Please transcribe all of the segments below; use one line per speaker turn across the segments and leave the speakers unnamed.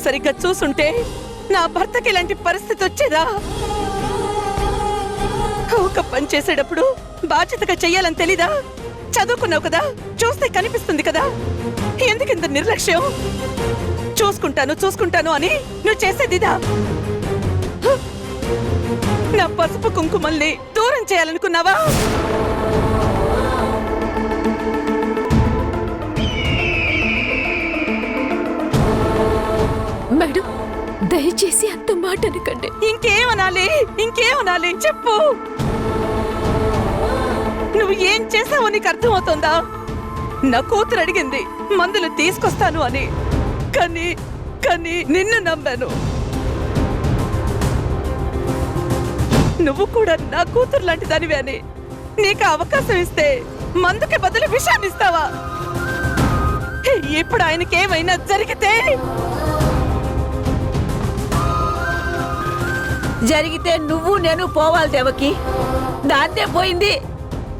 సరిగ్గా చూసుంటే నా భర్తకి ఇలాంటి పరిస్థితి వచ్చేదా? ఒక పని చేసేటప్పుడు బాధ్యతగా చెయ్యాలని తెలీదా? చదువుకున్నావు కదా, చూస్తే కనిపిస్తుంది కదా, ఎందుకింత నిర్లక్ష్యం? చూసుకుంటాను చూసుకుంటాను అని నువ్వు చేసేదిదా? నా పసుపు కుంకుమల్ని దూరం చేయాలనుకున్నావా?
మేడం, దయచేసి అంత మాట అనకండి.
ఇంకేమనాలి చెప్పు. నువ్వు ఏం చేసావో నీకు అర్థమవుతుందా? నా కూతురు అడిగింది మందులు తీసుకొస్తాను అని, కానీ నిన్ను నమ్మాను. నువ్వు కూడా నా కూతురు లాంటి దానివే అని నీకు అవకాశం ఇస్తే మందుకి బదులు విషాన్ని ఇస్తావా? ఇప్పుడు ఆయనకేమైనా
జరిగితే నువ్వు నేను పోవాలి దేవకి. దాన్నే పోయింది.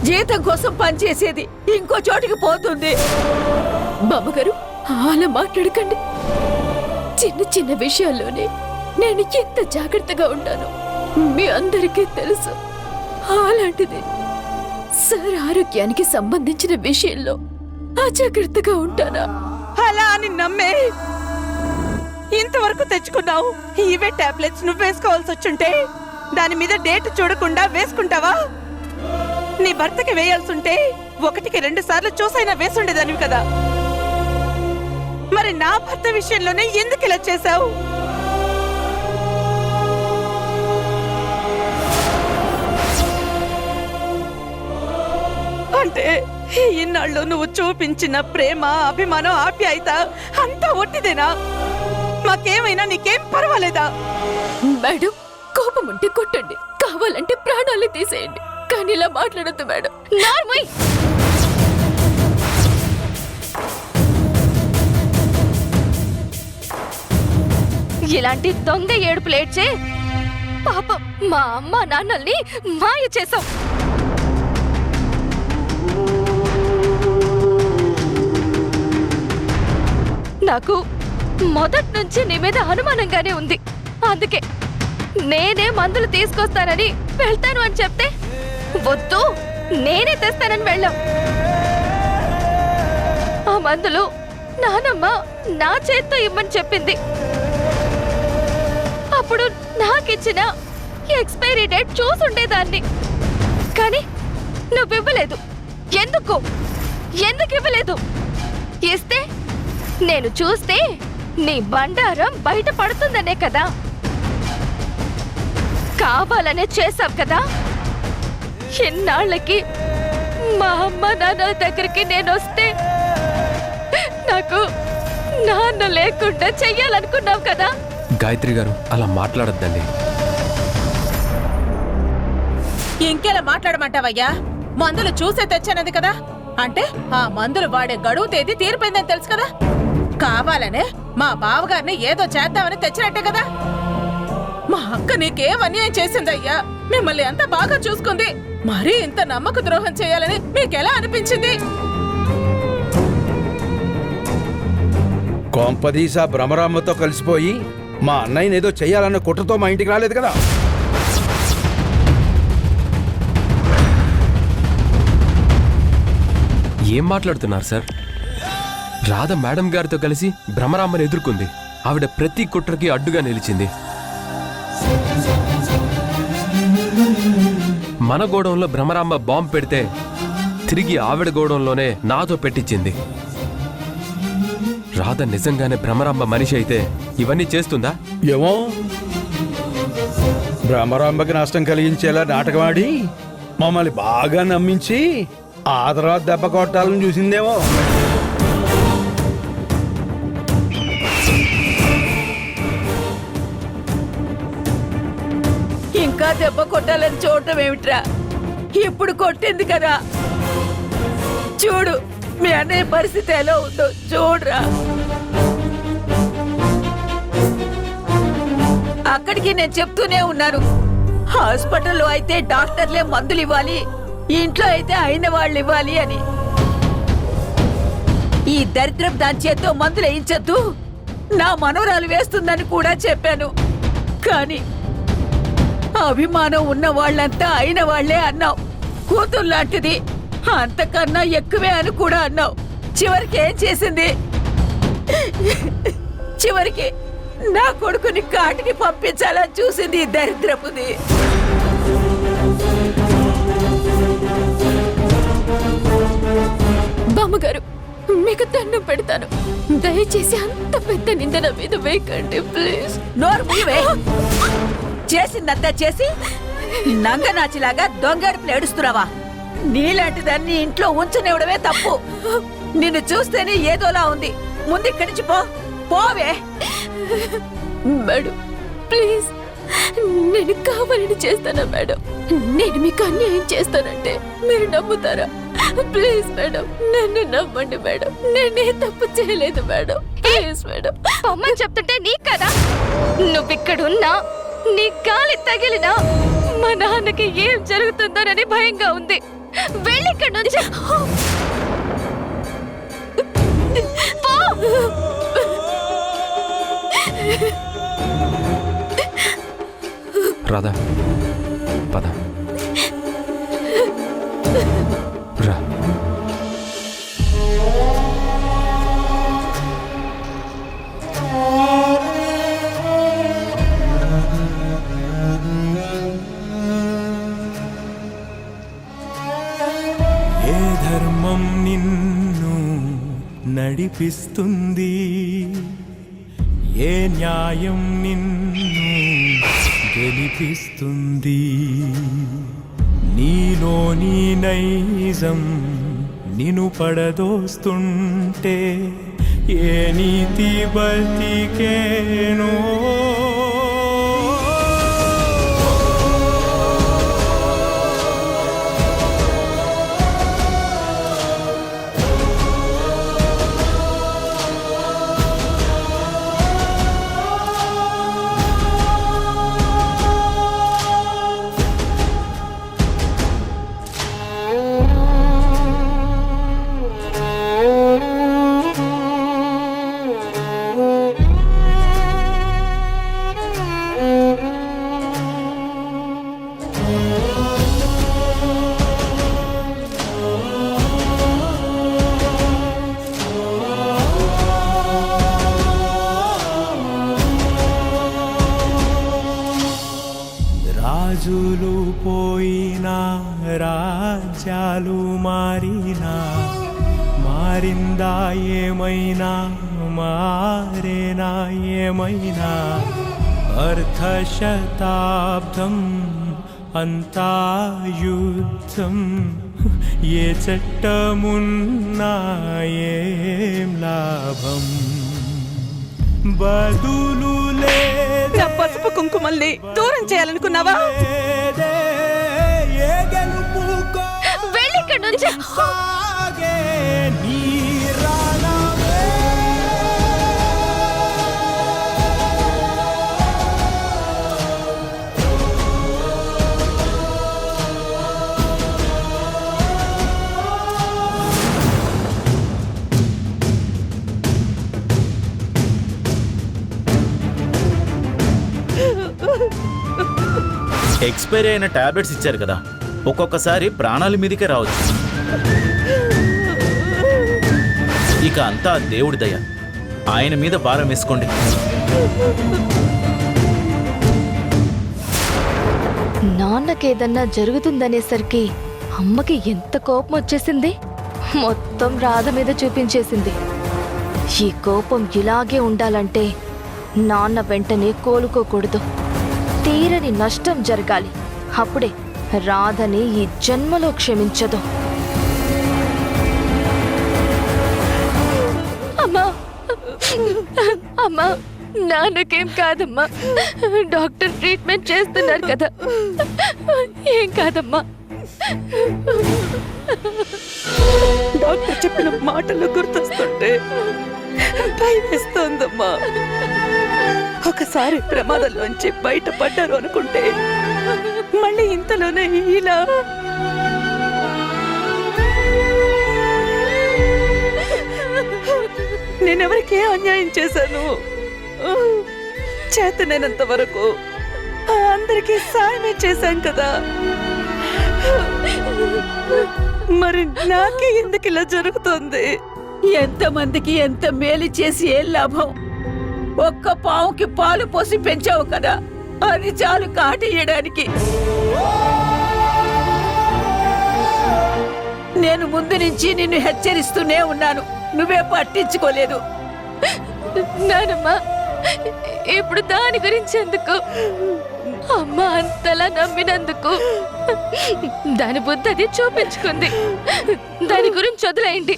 జీతం కోసం పనిచేసేది ఇంకో చోటికి పోతుంది.
బామ్మగారు అలా మాట్లాడకండి. చిన్న చిన్న విషయాల్లోనే నేను ఎంత జాగ్రత్తగా ఉంటాను మీ అందరికీ తెలుసు. అలాంటిది సార్ ఆరోగ్యానికి సంబంధించిన విషయంలో అజాగ్రత్తగా ఉంటానా?
అలా అని నమ్మే ఇంతవరకు తెచ్చుకున్నావు. ఇవే టాబ్లెట్స్ నువ్వు వేసుకోవాల్సి వచ్చుంటే దాని మీద డేట్ చూడకుండా వేసుకుంటావా? నీ భర్తకి వేయాల్సుంటే 1కి 2 సార్లు చూసైనా వేసుండేదానివి కదా. మరి నా భర్త విషయంలోనే ఎందుకు ఇలా చేశావు? అంటే ఇన్నాళ్ళు నువ్వు చూపించిన ప్రేమ, అభిమానం, ఆప్యాయత అంతా ఒట్టిదేనా? మాకేమైనా నీకేం పర్వాలేదా?
మేడం, కోపం ఉంటే కొట్టండి, కావాలంటే ప్రాణాలు తీసేయండి, కానీ ఇలా మాట్లాడద్దు మేడం. నార్మల్ ఇలాంటి దొంగ ఏడుపులు ఏడ్చే పాపం మా అమ్మ నాన్నల్ని మాయ చేసాం. నాకు మొదటి నుంచి నీ మీద అనుమానంగానే ఉంది. అందుకే నేనే మందులు తీసుకొస్తానని వెళ్తాను అని చెప్తే వద్దు నేనే తెస్తానని వెళ్ళాం. ఆ మందులు నానమ్మ నా చేత్తో ఇవ్వని చెప్పింది. అప్పుడు నాకిచ్చిన ఎక్స్పైరీ డేట్ చూసుండేదాన్ని, కానీ నువ్వివ్వలేదు. ఎందుకు ఇవ్వలేదు? ఇస్తే నేను చూస్తే నీ బండారం బయట పడుతుందనే కదా. కావాలనే చేసావు కదా. ఎన్నాళ్ళకి మా అమ్మ నాన్న దగ్గరికి నేను వస్తే నాకు నాన్న లేకుండా చెయ్యాలనుకున్నావు కదా.
గాయత్రి గారు అలా మాట్లాడొద్దండి.
ఇంకెలా మాట్లాడమంటావయ్యా? మందులు చూసే తెచ్చానది కదా. అంటే ఆ మందులు వాడే గడువు తేదీ తీరిపోయిందని తెలుసు కదా. కావాలనే మా బావగారిని ఏదో చేద్దామని తెచ్చినట్టే కదా. మా అక్క నీకేం అన్యాయం చేసిందయ్యా? మిమ్మల్ని ఎంత బాగా చూసుకుంది. మరీ ఇంత నమ్మక ద్రోహం చేయాలని మీకెలా అనిపించింది?
కొంపదీసా భ్రమరామ్మతో కలిసిపోయి మా అన్నయ్యని ఏదో చెయ్యాలన్న కుట్రతో మా ఇంటికి రాలేదు కదా.
ఏం మాట్లాడుతున్నారు సార్? రాధ మేడం గారితో కలిసి భ్రమరామ్మని ఎదుర్కొంది. ఆవిడ ప్రతి కుట్రకి అడ్డుగా నిలిచింది. మన గోడంలో భ్రమరామ్మ బాంబు పెడితే తిరిగి ఆవిడ గోడంలోనే నాతో పెట్టించింది. రాధ నిజంగానే భ్రమరామ్మ మనిషి అయితే ఇవన్నీ చేస్తుందా?
ఏమో, భ్రమరాంబకి నష్టం కలిగించేలా నాటకమాడి మమ్మల్ని బాగా నమ్మించి ఆ తర్వాత దెబ్బ కొట్టాలని చూసిందేమో.
ఇంకా దెబ్బ కొట్టాలని చూడటం ఏమిట్రా? ఇప్పుడు కొట్టింది కదా. చూడు మీ అన్నయ్య పరిస్థితి ఎలా ఉందో చూడరా. అక్కడికి నేను చెప్తూనే ఉన్నాను, హాస్పిటల్లో అయితే డాక్టర్లే మందులు ఇవ్వాలి, ఇంట్లో అయితే అయిన వాళ్ళు ఇవ్వాలి అని. ఈ దరిద్రం దాని చేత్తో మందులు వేయించద్దు, నా మనవరాలు వేస్తుందని కూడా చెప్పాను. కానీ అభిమానం ఉన్న వాళ్ళంతా అయిన వాళ్లే అన్నావు. కూతురు లాంటిది, అంతకన్నా ఎక్కువే అని కూడా అన్నావు. చివరికి ఏం చేసింది? చివరికి నా కొడుకుని కాటికి పంపించాలని చూసింది ఈ దరిద్రపుది.
బామ్మగారు, మీకు దండం పెడతాను, దయచేసి అంత పెద్ద నింద నా మీద వేయకండి ప్లీజ్.
నోరు మూయవే. చేసిందంతా చేసి నంగనాచిలాగా దొంగడుపులు ఏడుస్తున్నావా? నీలాంటి దాన్ని ఇంట్లో ఉంచనివ్వడమే తప్పు. నిన్ను చూస్తేనే ఏదోలా ఉంది. ముందు ఇక్కడి నుంచి పోవే.
మేడం ప్లీజ్, నేను కావాలని చేస్తానా మేడం? నేను మీకు అన్యాయం చేస్తానంటే మీరు నమ్ముతారా? ప్లీజ్ మేడం, నన్ను నమ్మండి మేడం. నేనే తప్పు చేయలేదు మేడం. Please madam. అమ్మని చెప్తుంటే నీకు కదా, నువ్విక్కడున్నా నీ గాలి తగిలినా మా నాన్నకి ఏం జరుగుతుందోనని భయంగా ఉంది. వెళ్ళిక్కడి నుంచి పో.
రాధా, పద రా.
ఏ ధర్మం నిన్ను నడిపిస్తుంది, ఏ న్యాయం నిన్ను గెలిపిస్తుంది, నీలోని నైజం నిన్ను పడదోస్తుంటే ఏ నీతి బతికేనో. రాజులు పోయినా, రాజ్యాలు మారినా, మారిందా ఏమైనా, మారేనా ఏమైనా, అర్ధశతాబ్దం అంతా యుద్ధం, ఏ చట్టమున్నా ఏం లాభం, బదులు
నా పసుపు కుంకుమల్ని దూరం చేయాలనుకున్నావా?
వెళ్ళిక్కడి నుంచి.
ఎక్స్పైరీ అయిన టాబ్లెట్స్ ఇచ్చారు కదా, ఒక్కొక్కసారి ప్రాణాల మీదకే రావచ్చు. ఇక అంతా దేవుడి దయ, ఆయన మీద భారం వేసుకోండి.
నాన్నకేదన్నా జరుగుతుందనేసరికి అమ్మకి ఎంత కోపం వచ్చేసింది. మొత్తం రాధ మీద చూపించేసింది. ఈ కోపం ఇలాగే ఉండాలంటే నాన్న వెంటనే కోలుకోకూడదు. తీరని నష్టం జరగాలి. అప్పుడే రాధని ఈ జన్మలో క్షమించదు. అమ్మా, అమ్మా, నాన్నకేం కాదమ్మా. డాక్టర్ ట్రీట్మెంట్ చేస్తున్నారు కదా, ఏం కాదమ్మా.
డాక్టర్ చెప్పిన మాటలు గుర్తొస్తుంటే భయమేస్తోందమ్మా. ఒకసారి ప్రమాదంలోంచి బయటపడ్డారు అనుకుంటే మళ్ళీ ఇంతలోనే ఇలా. నేనెవరికే అన్యాయం చేశాను? చేతనైనంత వరకు అందరికీ సాయమే చేశాం కదా. మరి నాకే ఎందుకు ఇలా జరుగుతుంది?
ఎంతమందికి ఎంత మేలు చేసి ఏం లాభం? ఒక్క పావుకి పాలు పోసి పెంచావు కదా, అది చాలు కాటేయడానికి. నేను ముందు నుంచి నిన్ను హెచ్చరిస్తూనే ఉన్నాను, నువ్వే పట్టించుకోలేదు.
నానమ్మా, ఇప్పుడు దాని గురించి ఎందుకు? అమ్మ అంతలా నమ్మినందుకు దాని బుద్ధి అది చూపించుకుంది. దాని గురించి వదిలేయండి.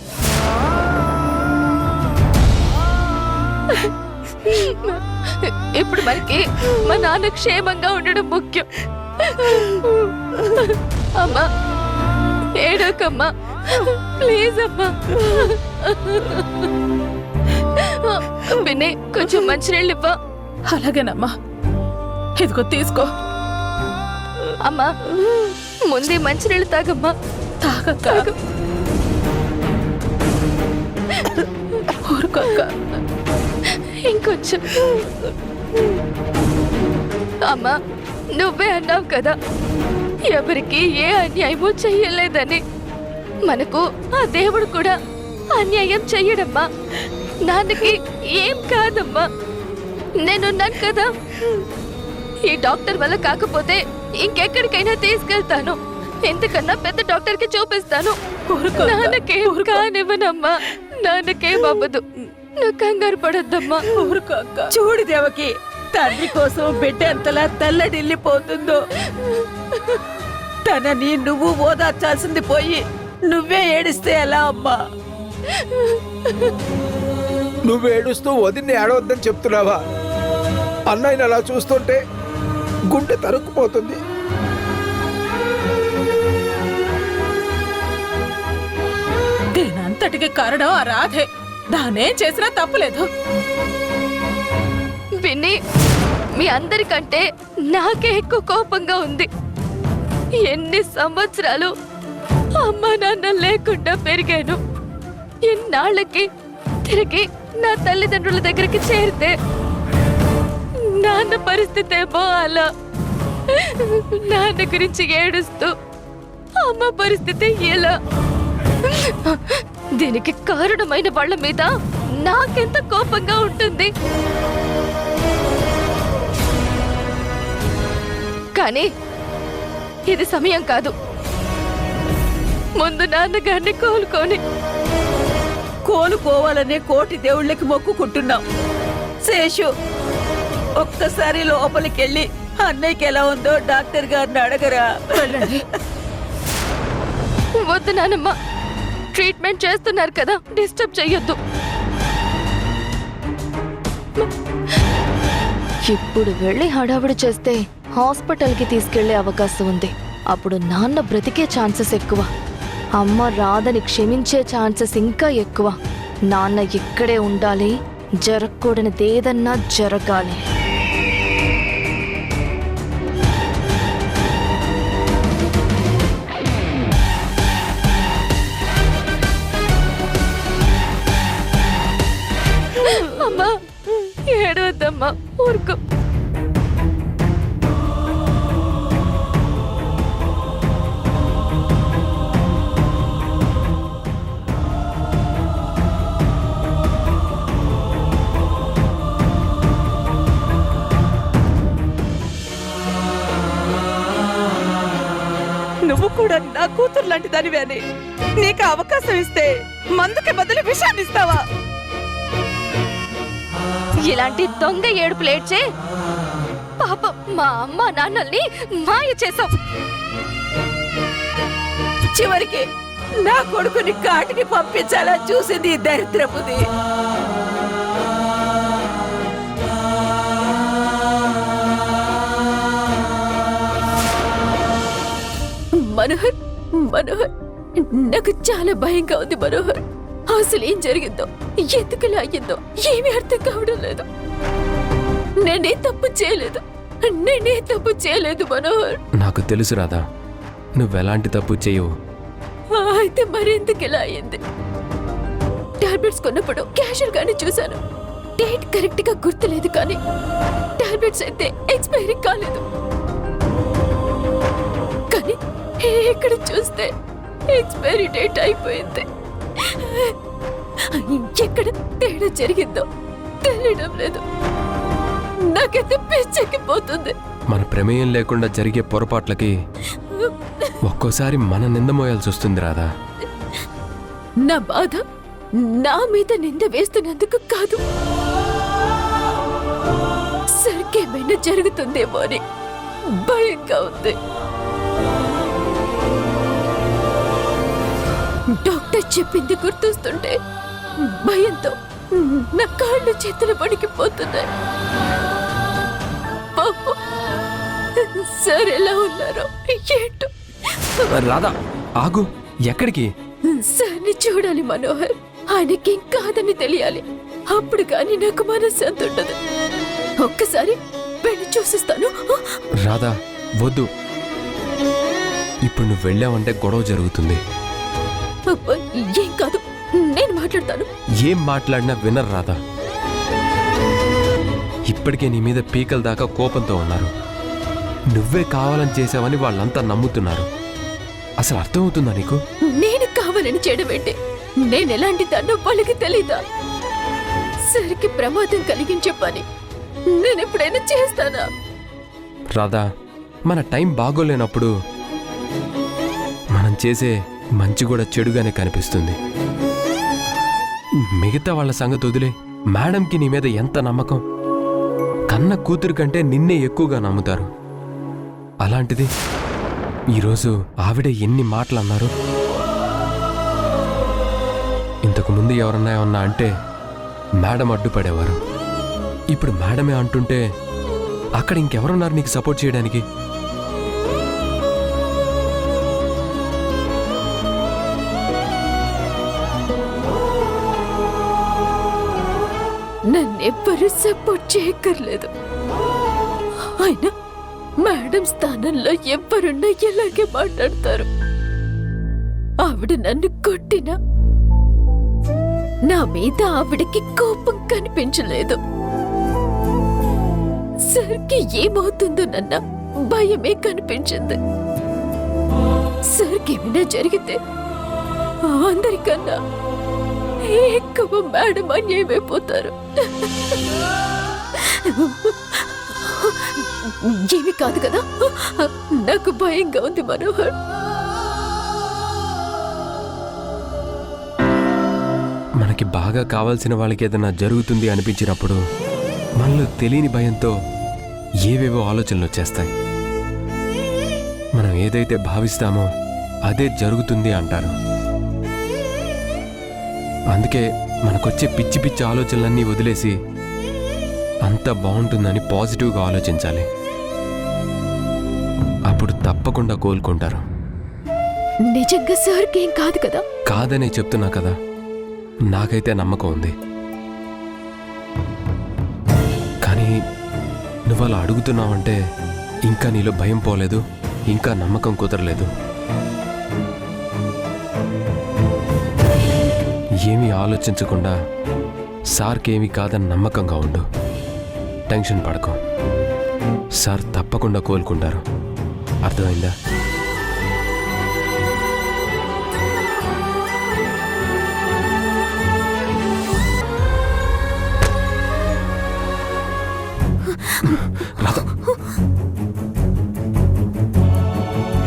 ఇప్పుడు మనకి మా నాన్న క్షేమంగా ఉండడం ముఖ్యం. అమ్మా, ఏడోకమ్మా, ప్లీజ్ అమ్మా. పిన్ని, కొంచెం మంచినీళ్ళు ఇవ్వ.
అలాగేనమ్మా, ఇదిగో తీసుకో.
అమ్మా, ముందే మంచినీళ్ళు తాగమ్మా.
తాగక్క. ఊరుకోక్క.
ఇంకొంచెం. అమ్మా, నువ్వే అన్నావు కదా ఎవరికి ఏ అన్యాయమూ చెయ్యలేదని. మనకు ఆ దేవుడు కూడా అన్యాయం చెయ్యడమ్మా. నాన్నకి ఏం కాదమ్మా, నేనున్నాను కదా. ఈ డాక్టర్ వల్ల కాకపోతే ఇంకెక్కడికైనా తీసుకెళ్తాను. ఎందుకన్నా పెద్ద డాక్టర్ కి చూపిస్తాను. నాన్నకేం కానివ్వనమ్మా, నాన్నకేం అవ్వదు. నువ్వు కంగారు పడొద్దమ్మా.
ఊరుకోక్క.
చూడు దేవకి, తండ్రి కోసం బిడ్డ ఎంతలా తల్లడిల్లిపోతుందో. తనని నువ్వు ఓదార్చాల్సింది పోయి నువ్వే ఏడిస్తే ఎలా అమ్మా?
నువ్వు ఏడుస్తూ వదిన్ని ఏడవద్దని చెప్తున్నావా? అన్నయ్యని అలా చూస్తుంటే గుండె తరుక్కుపోతుంది.
దీనంతటికి కారణం ఆ రాధే. దానేం చేసినా తప్పులేదు.
విని, మీ అందరికంటే నాకే ఎక్కువ కోపంగా ఉంది. ఎన్ని సంవత్సరాలు అమ్మా నాన్న లేకుండా పెరిగాను. ఇన్నాళ్ళకి తిరిగి నా తల్లిదండ్రుల దగ్గరికి చేరితే నాన్న పరిస్థితి ఏమో అలా. నాన్న గురించి ఏడుస్తూ అమ్మ పరిస్థితి ఎలా? దీనికి కారణమైన వాళ్ళ మీద నాకెంత కోపంగా ఉంటుంది. కానీ ఇది సమయం కాదు. ముందు నాన్నగారిని
కోలుకోవాలనే కోటి దేవుళ్ళకి మొక్కుకుంటున్నాం. శేషు, ఒక్కసారి లోపలికెళ్ళి అన్నయ్యకి ఎలా ఉందో డాక్టర్ గారిని అడగరా.
వద్దు నానమ్మ, ట్రీట్మెంట్ చేస్తున్నారు కదా, డిస్టర్బ్ చెయ్యొద్దు. ఇప్పుడు వెళ్ళి హడావిడి చేస్తే హాస్పిటల్కి తీసుకెళ్లే అవకాశం ఉంది. అప్పుడు నాన్న బ్రతికే ఛాన్సెస్ ఎక్కువ. అమ్మ రాధని క్షమించే ఛాన్సెస్ ఇంకా ఎక్కువ. నాన్న ఇక్కడే ఉండాలి, జరగకూడనిదేదన్నా జరగాలి. అమ్మా, ఏడవద్దమ్మా, ఊరుకో.
నువ్వు కూడా నా కూతురు లాంటి దానివే అని నీకు అవకాశం ఇస్తే మందుకి బదులు విషాన్ని ఇస్తావా?
ఇలాంటి దొంగ ఏడుపు లేడ్చే పాప మా అమ్మ నాన్నల్ని మాయ చేసాం.
చివరికి నా కొడుకుని కాటికి పంపించాలా చూసింది ఈ దరిద్రపుది.
మనోహర్, మనోహర్, నాకు చాలా భయంగా ఉంది మనోహర్. అసలు ఏం జరిగిందో, ఎందుకులా అయ్యిందో ఏమీ అర్థం కావడం లేదు. నేనే తప్పు చేయలేదు మనోహర్.
నాకు తెలుసు రాధా, నువ్వెలాంటి తప్పు చేయవు.
అయితే మరెందుకు ఇలా అయ్యింది? టాబ్లెట్స్ కొన్నప్పుడు క్యాషియర్ గానే చూశాను. డేట్ కరెక్ట్ గా గుర్తులేదు కానీ టాబ్లెట్స్ అయితే ఎక్స్పైరీ కాలేదు. కానీ ఇక్కడ చూస్తే ఎక్స్పైరీ డేట్ అయిపోయింది. ఎక్కడ తేడా జరిగిందో తెలియడం లేదు. నాకైతే పిచ్చెక్కిపోతుంది.
మన ప్రమేయం లేకుండా జరిగే పొరపాట్లకి ఒక్కోసారి మన నింద మోయాల్సి వస్తుంది రాధా.
నా బాధ నా మీద నింద వేస్తున్నందుకు కాదు, సరికేమైనా జరుగుతుందేమో అని భయంగా ఉంది. డాక్టర్ చెప్పింది గుర్తొస్తుంటే భయంతో నా కాళ్ళు చేతులు వణికిపోతున్నాయి. పాపం సార్ ఎలా ఉన్నారో ఏంటో.
రాధా ఆగు, ఎక్కడికి?
సార్ని చూడాలి మనోహర్. ఆయనకి కాదని తెలియాలి. అప్పుడు కానీ నాకు మనశ్శాంతి ఉండదు. ఒక్కసారి వెళ్ళి చూసిస్తాను.
రాధా వద్దు, ఇప్పుడు నువ్వు వెళ్ళావంటే గొడవ జరుగుతుంది.
ఏం కాదు, నేను మాట్లాడతాను.
ఏం మాట్లాడినా వినరు రాధా. ఇప్పటికే నీ మీద పీకల దాకా కోపంతో ఉన్నారు. నువ్వే కావాలని చేసావని వాళ్ళంతా నమ్ముతున్నారు. అసలు అర్థమవుతుందా నీకు?
నేను కావాలని చేయడం ఏంటి? నేను ఎలాంటి దాన్నో వాళ్ళకి తెలీదా? సరికి ప్రమాదం కలిగించే పని నేను ఎప్పుడైనా చేస్తానా?
రాధా, మన టైం బాగోలేనప్పుడు మనం చేసే మంచి కూడా చెడుగానే కనిపిస్తుంది. మిగతా వాళ్ళ సంగతి వదిలే. మేడంకి నీ మీద ఎంత నమ్మకం. కన్న కూతురు కంటే నిన్నే ఎక్కువగా నమ్ముతారు. అలాంటిది ఈరోజు ఆవిడ ఎన్ని మాటలు అన్నారు. ఇంతకు ముందు ఎవరన్నా ఏమన్నా అంటే మేడం అడ్డుపడేవారు. ఇప్పుడు మేడమే అంటుంటే అక్కడ ఇంకెవరున్నారు నీకు సపోర్ట్ చేయడానికి?
నన్నెవ్వరూ సపోర్ట్ చేయక్కర్లేదు. అయినా మేడం స్థానంలో ఎవ్వరున్నా ఇలాగే మాట్లాడతారు. ఆవిడ నన్ను కొట్టినా నా మీద ఆవిడకి కోపం కనిపించలేదు. సర్కి ఏమవుతుందో నన్న భయమే కనిపించింది. సర్కి ఏమైనా జరిగితే అందరికన్నా ఎక్కువ మేడం అన్యాయమైపోతారు. ఏమి కాదు కదా? నాకు భయంగా ఉంది మనోహర్.
మనకి బాగా కావాల్సిన వాళ్ళకి ఏదైనా జరుగుతుంది అనిపించినప్పుడు మనలో తెలియని భయంతో ఏవేవో ఆలోచనలు వచ్చేస్తాయి. మనం ఏదైతే భావిస్తామో అదే జరుగుతుంది అంటారు. అందుకే మనకొచ్చే పిచ్చి పిచ్చి ఆలోచనలన్నీ వదిలేసి అంతా బాగుంటుందని పాజిటివ్గా ఆలోచించాలి. అప్పుడు తప్పకుండా కోలుకుంటారు.
నిజంగా సార్కి ఏం కాదు కదా?
కాదనే చెప్తున్నా కదా, నాకైతే నమ్మకం ఉంది. కానీ నువ్వు అలా అడుగుతున్నావంటే ఇంకా నీలో భయం పోలేదు, ఇంకా నమ్మకం కుదరలేదు. ఏమీ ఆలోచించకుండా సార్కేమీ కాదని నమ్మకంగా ఉండు. టెన్షన్ పడకు. సార్ తప్పకుండా కోలుకుంటారు. అర్థమైందా?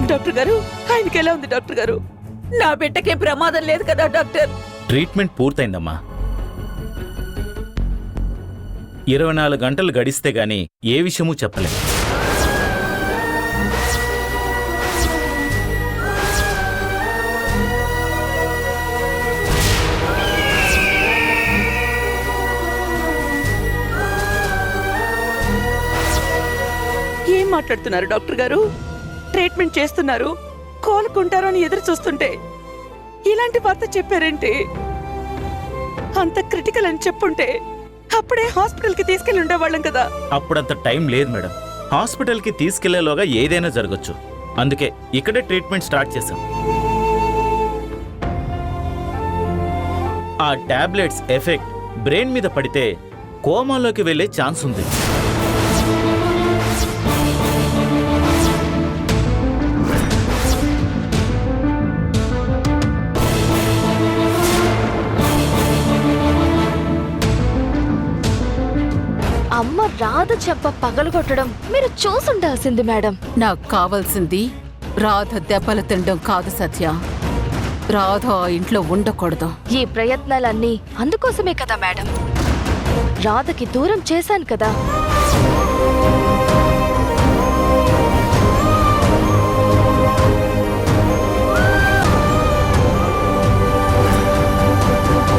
డాక్టర్ గారు, ఆయనకి ఎలా ఉంది డాక్టర్ గారు?
నా బిడ్డకే ప్రమాదం లేదు కదా డాక్టర్?
ట్రీట్మెంట్ పూర్తయిందమ్మా. 24 గంటలు గడిస్తే గాని ఏ విషయమూ చెప్పలేం.
ఏం మాట్లాడుతున్నారు డాక్టర్ గారు? ట్రీట్మెంట్ చేస్తున్నారు, కోలుకుంటారు అని ఎదురు చూస్తుంటే ఇలాంటి వార్త చెప్పారేంటి? అంత క్రిటికల్ అని చెప్పుంటే అప్పుడే హాస్పిటల్కి తీసుకెళ్ళి ఉండేవాళ్ళం కదా.
అప్పుడంత టైం లేదు మేడం. హాస్పిటల్కి తీసుకెళ్లేలోగా ఏదైనా జరగచ్చు. అందుకే ఇక్కడే ట్రీట్మెంట్ స్టార్ట్ చేశాం. ఆ టాబ్లెట్స్ ఎఫెక్ట్ బ్రెయిన్ మీద పడితే కోమాలోకి వెళ్ళే ఛాన్స్ ఉంది.
అమ్మ రాధ చెంప పగలగొట్టడం మీరు చూసుండాల్సింది మేడం.
నాకు కావాల్సింది రాధ దెబ్బలు తినడం కాదు సత్య. రాధ ఆ ఇంట్లో ఉండకూడదు.
ఈ ప్రయత్నాలన్నీ అందుకోసమే కదా మేడం. రాధకి దూరం చేశాను కదా.